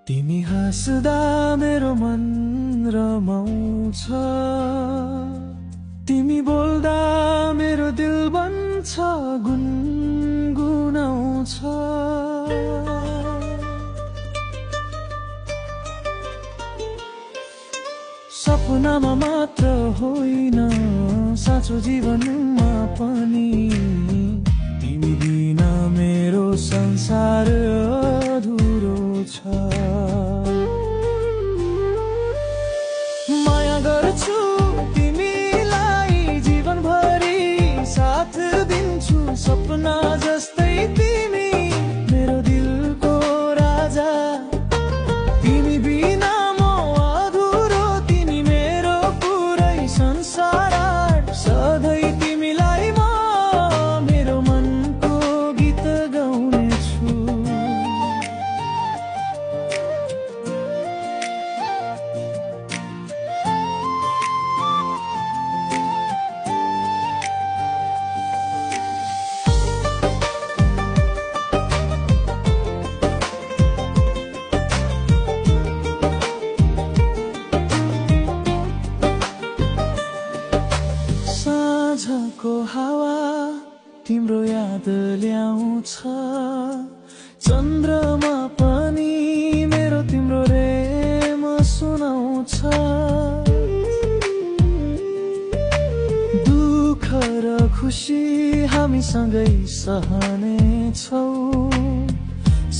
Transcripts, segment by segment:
तिमी हाँस्दा मेरो मन रमाउँछ, तिमी बोल्दा मेरो दिल बन्छ गुनगुनाउँछ। सपनामा मात्र होइन साँचो जीवनमा पनि तिमी बिना मेरो संसार अधुरो छ। माया गर्छु तिमीलाई जीवनभरि साथ दिन्छु, सपना जस्तै तिमी मेरो दिलको राजा। तिमी बिना म अधुरो, तिमी मेरो पुरै संसार। सधैँ तिमीलाई म मेरो मनको गीत गाउनेछु। साँझको हावा तिम्रो याद ल्याउँछ, चन्द्रमा पनि मेरो तिम्रो रेम सुनाउँछ। दुःख र खुसी हामीसँगै सहनेछौ,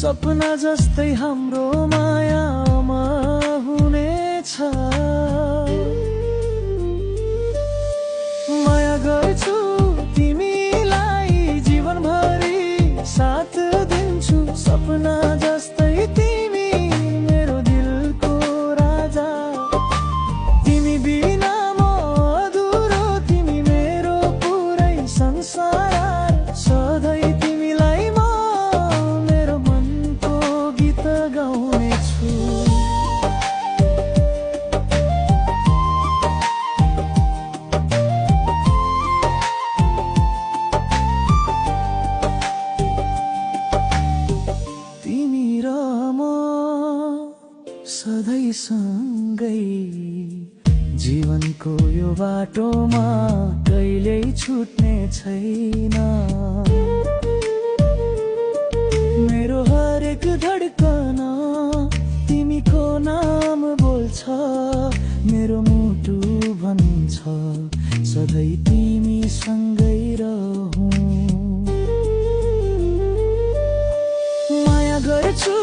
सपना जस्तै हाम्रो मायामा हुनेछ। माया गर्छु तिमीलाई जीवनभरि साथ दिन्छु, सपना जस्तै तिमी मेरो दिलको राजा। तिमी बिना म अधुरो, तिमी मेरो पुरै संसार। सधैँ तिमीलाई म मेरो मनको गीत गाउनेछु। सधैँ सँगै जीवनको यो बाटोमा कहिल्यै छुट्ने छैन। मेरो हरेक धड्कन तिमीको नाम बोल्छ, मेरो मुटु भन्छ सधैँ तिमी सँगै रहूं। माया गर्छु